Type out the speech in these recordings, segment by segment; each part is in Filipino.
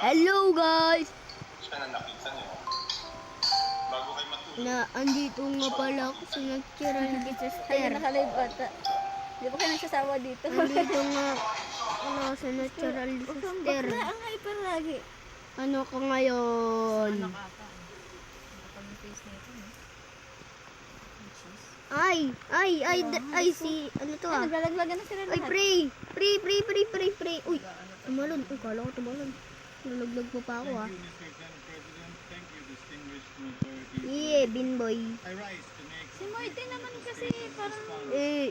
Hello guys! Siya na nakita niyo. Bago kayo matulog. Andito nga pala ako sa natural Kayo disaster. naka-live ata. Di ba kayo nagsasawa dito? Andito nga sa natural disaster. Bakla ang hyper lagi. Ano ka ngayon? Ay, si, ano to ah? Naglalaglagan na sila Ay, lahat. pre. Uy, tumalon. Uy, kala ko tumalon. Nalaglag mo pa ako ah. Mr. Senate President, thank you, distinguished majority. Yeah, binboy. I rise to make Si Moite naman kasi parang...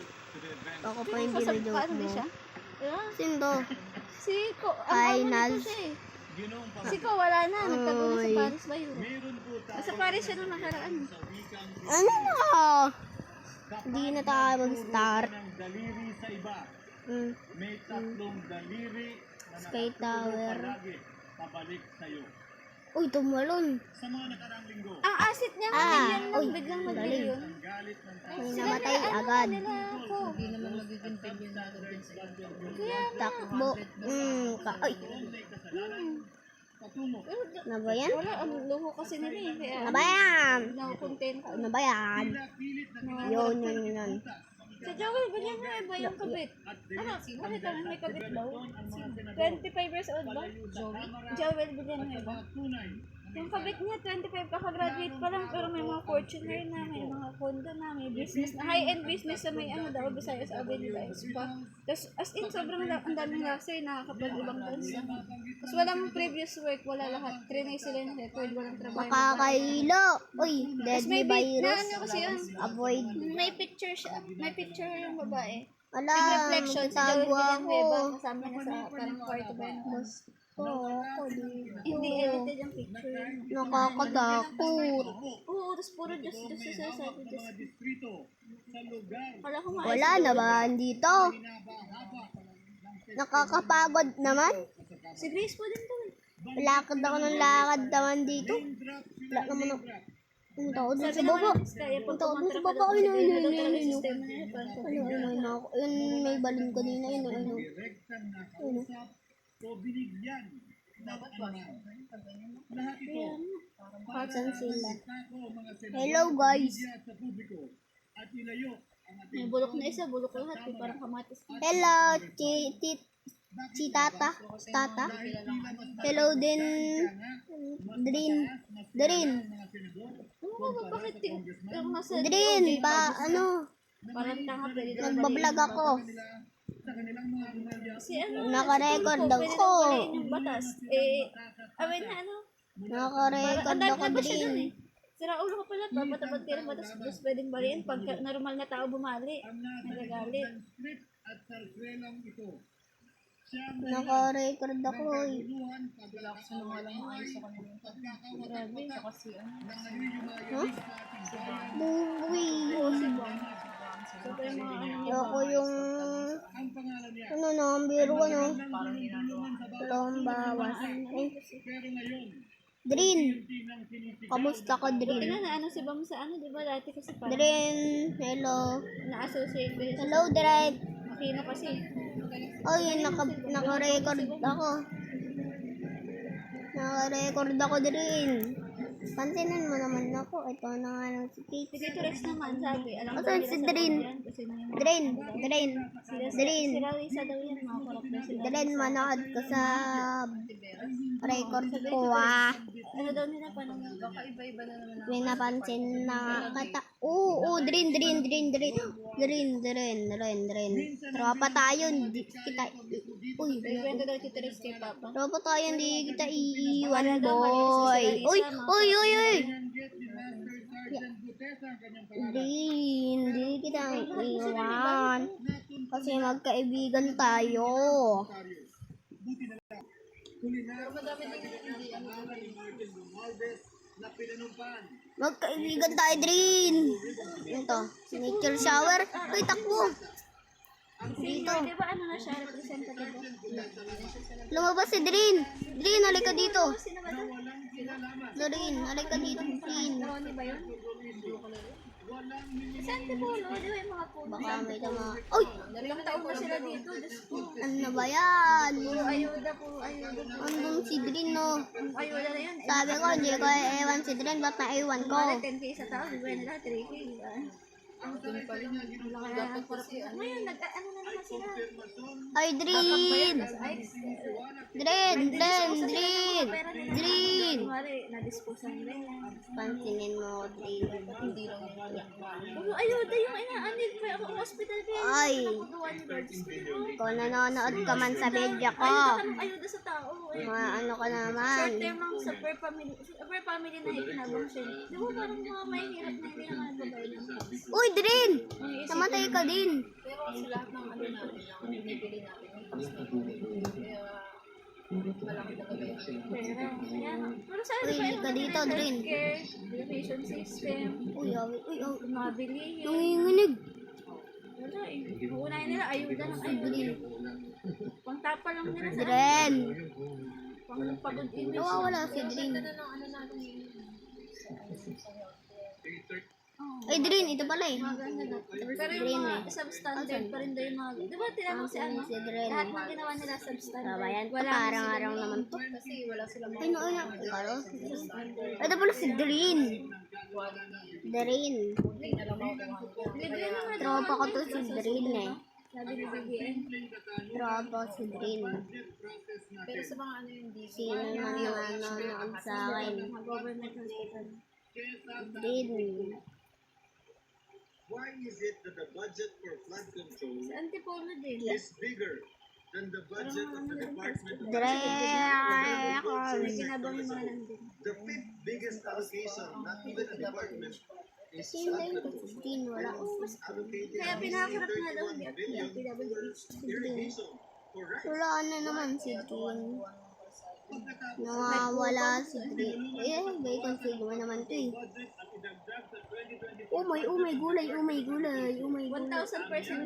to the event. Ako pa yung joke Paano mo. di siya? Yeah. Sino to? Si Ko, Finals. kasi. Ginoong Si Ko wala na, nagtago na sa Oy. Paris ba yun? meron po tayo Sa Paris siya nung nakaraan. sa wikang Ano na? Hindi na tayo mag-start. ng daliri sa iba. Mm. May tatlong daliri na Sky nakatulong Tower. palagi pabalik sa'yo. Uy, tumalon. Sa mga nakarang linggo, Ang asset niya, Ah, million lang, uy, biglang galing. mag-million. ang galit ng tao May Sila namatay na, agad. Nila ako. Kaya Takbo. Ay, may kasalanan patungo. na ba yan? wala, ang luho kasi nila eh. Kaya Na ba yan? na-content ako. Na ba yan? Pilit na Yun. Sa Joel, ganyan na iba yung kabit. Ano, bakit ang may kabit daw? 25 years old ba? Joel, ganyan na iba. tunay. Yung kabit niya, 25, kakagraduate pa lang, pero may mga Fortuner na, may mga condo na, may business na, high-end business sa may ano daw, Visayas Avenue guys. Tapos, as in, sobrang ang daming lasa nakakapag-ibang bansa. Tapos walang previous work, wala lahat. Trinay sila yung record, walang trabaho. Makakailo. Uy, Tapos deadly may na virus. ano kasi yun, Avoid. may picture siya, may picture yung babae. Ala, Reflection, si Joel magtatago Villanueva, ako. kasama na sa parang kwarto ba yun? Ako dito. Hindi edited yung picture. Nakakadakot. Oo, tapos puro Diyos sa sabi, Diyos. Distrito sa lugar Kala ko Wala na ba dito? Nakakapagod naman. Si Grace po din to eh. Lakad ako ng lakad naman dito. Wala naman ako. Ang tao dun sa baba. Kaya pag Ang tao dun sa kumontra ka baba. daw, Ayun. kasi daw talaga yung sistema nila, parang Ako. Yun, may balon kanina. Ayun. direktang nakausap o binigyan ng anuman. Lahat ito Saan sila? tako mga Hello guys. senador sa publiko at ilayo ang ating may bulok na isa, bulok lahat eh, parang kamatis. Hello, si Tata. Hello din. Drin. Ano ba, bakit yung nasa Drin, ano? parang tanga pwede daw Nagbablog ako. sa kanilang mga pamilya. kasi ano, Naka-record pwede daw ako. baliin yung batas. Awin na ano, Naka-record ang dami ako na ba siya dun din. eh. Sira ulo ka pala, papatabag tira mo, tapos pwedeng baliin pag normal na tao bumali. Nagagalit. Script at sarkrelang ito. Siya ang Naka-record ako. naguluhan paglalak sa mga lang ayos sa kanilang pagkakawatak-watak ng nangyayumayari sa ating bayan. Buwi. So, pero yung mga ano, Ako yung... Ang pangalan niya, Ano na, ang biro ko no? tulungan sa bawat Dalawang bawas. pero ngayon, Drin. tinang sinisigaw Kamusta ka, Drin? tingnan na ano si Bam sa ano, di ba dati kasi parang Drin. Hello. na-associate ko yun sa Hello, Drin. Aquino kasi. Oy, naka-record ako. Naka-record ako din. Pansinin mo naman ako. Ito na nga lang si Kate. Si Tito Rex naman sabi, alam ko Asan si Drin? kasi na yung Drin. si Ralisa daw yan, mga korap na sila. Drin, manood ko sa record ko ah. Ano daw nila pa nung baka iba-iba na naman May napansin na kata. Drin. Tropa tayo, hindi kita. Uy, kwento daw Tito Rex kay Papa. tropa tayo, hindi kita iiwan, boy. Uy. Hindi kita iiwan. Kasi magkaibigan tayo. Magkaibigan tayo, Drin. Ito, nature shower. Uy, takbo. Dito. Di ba ano na siya, representative? Lumabas si Drin. Drin, halika dito. Sino ba daw? Drin, halika dito. Drin. Tawani ba yun? Sa Antipolo, di ba yung mga puno? Baka may tama. Uy! Ilang taon na sila dito, Diyos ko. Ano ba yan? Puro ayuda, puro ayuda. Andun si Drin, no? Ang ayuda na yun. Sabi ko, hindi ko ewan si Drin. Ba't naiwan ko? Kumari 10K sa tao, di ba nila 3K, di ba? Ang laki na ngayon, ano na naman sila? Ay, Drin! Ay, Drin! kumari, na-disposan nila yan. Pansinin mo, Drin. Puro ayuda yung inaanid pa ako hospital kaya. Ay! Nagawa ni Lord. Kung nanonood ka man sa video ko, Ayuda ka ng ayuda sa tao. mga ano ka naman. Short term lang sa per family na ikinabang siya. Di ba parang mga mahihirap na hindi naman nagbabayad ng house? Uy, Drin! Namatay ka din. Pero sa lahat ng ano natin, ang binibili natin, yung cost na kaya malaki talaga yung Pero sa Uy, ano ka dito, Drin. healthcare, education system, Uy, mabili yun. nanginginig. Wala eh. Uunahin nila, ayuda ng ayuda. Pangtapa lang nila sa Drin! pagod image. Nawawala si Drin. Ay, Drin, ito pala eh. Maganda na. Pero yung mga substandard pa rin daw yung mga... Di ba tinanong si ano? Si Drin. Lahat ng ginawa nila substandard. Sabayan to, Wala parang-arang naman to. kasi wala silang Ay, no, ano? Karo? Ito pala si Drin. Drin. hindi na lang makukuha nila. Libre na nga daw. Tropa ko to si Drin eh. Sabi ni BBN. Tropa si Drin. Pero sa mga ano yung DV, Sino man nanonood sa akin? Mga government hospital. Drin. Why is it that the budget for flood control Sa Antipolo din. is bigger than the budget of the Department of Drin. May ginabang yung mga nandun. The fifth biggest allocation, not even a department, is Sino yung Drin? Wala ko. allocated Kaya pinakakarap nga daw hindi billion PWH. irrigation for rice. Wala na naman si Drin. Nawawala si Drin. Eh, bacon sigma naman to eh. Umay, gulay, umay, gulay. 1,000%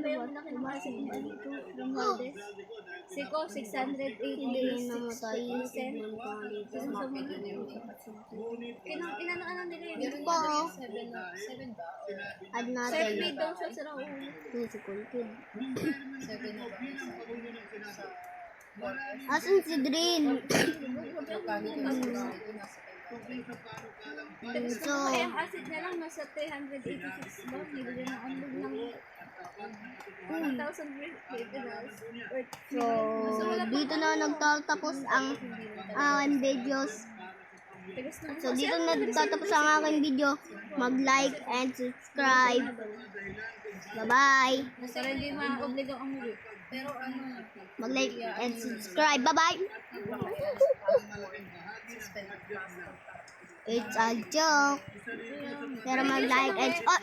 ba yung laki ng kasi kung ano ito? Romualdez. Siko, 680 Hindi days, namatay. 6%. Inano nila yun. Ito pa oh. 7 ba? Add Sir, natin. may daw siya sa raulo. Yung si Kulkid. 7 na ba? Asan si Drin? Magkano yung nasa So, Kaya ang acid niya lang nasa 386 ba? Nilagyan ng anlog ng 1,000 $1,000. so, dito na nagtatapos ang aking videos. So, dito na nagtatapos ang aking video. Mag-like and subscribe. Bye-bye. Para hindi ma-obligang umuwi. Pero ano, Mag-like and subscribe. Bye-bye. It's a joke. Pero mag-like and... Oh!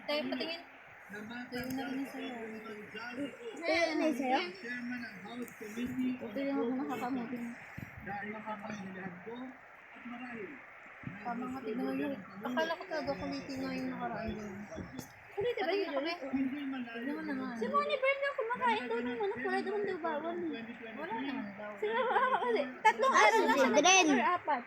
tayo patingin. Tayo na rin sa'yo. Ano yung sa'yo? Ito yung mga nakakamutin. Tama nga, tignan mo yun. Akala ko talaga kulitin na yung nakaraan yun. Huli, diba yung ulit? Tignan mo naman. Si Moni Bird daw kumakain daw ng manok. Wala daw daw bawal. Wala naman daw. Sila kasi tatlong araw na siya Dren. or apat.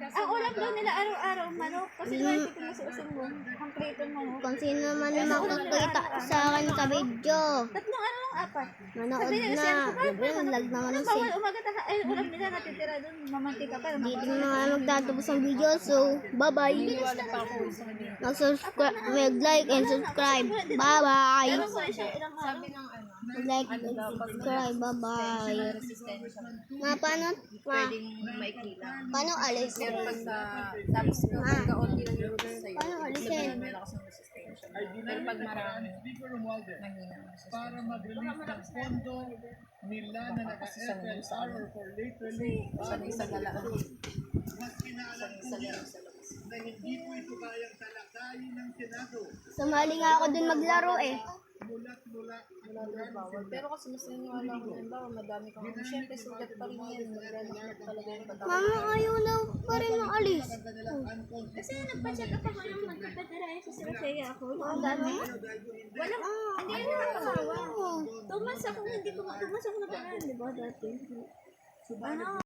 Ang ulam daw nila araw-araw manok. Kasi diba ito pinasuusong mo. Ang kriton manok. Kung sino man makakita sa akin sa video. Tatlong araw lang apat. Manood na. Diba, lag naman Anong si... bawal umaga ay ulam nila natitira doon. Mamantika pa. Dito na nga magtatapos ang video. So, bye-bye. Wala pa ako sa kanila. Mag-subscribe, mag-like and subscribe. Bye-bye. Ewan ko siya ilang araw. Sabi ng ano, Mag-like and subscribe. Bye-bye. resistensya siya. Paano? Pwedeng maikita. Paano alis? Pero pag sa tapos ko, pagka-onti lang yung rules sa'yo, Paano alisin? may lakas ng resistensya. Pero pag marami, mahina ang resistensya. Para mag-release ng pondo nila na naka-FLR or for late release Sanay sa galaan. mas kinaalam Sanay sa labas. na hindi po ito kayang talakayin ng Senado Sumali nga ako dun maglaro eh. mula't mula Wala daw bawal. Pero kasi mas naniniwala ko na bawal, madami kang siyempre sugat pa rin yan. Maglalakad talaga yung bata. Mama, ayaw na pa rin ng alis. Kasi nagpa-check up ako yung magkapatira sa Sirasaya ako. Ang dami. Walang, hindi na nakakawa. 2 months ako, hindi ko, 2 months ako nagkaroon, di ba dati? Ano?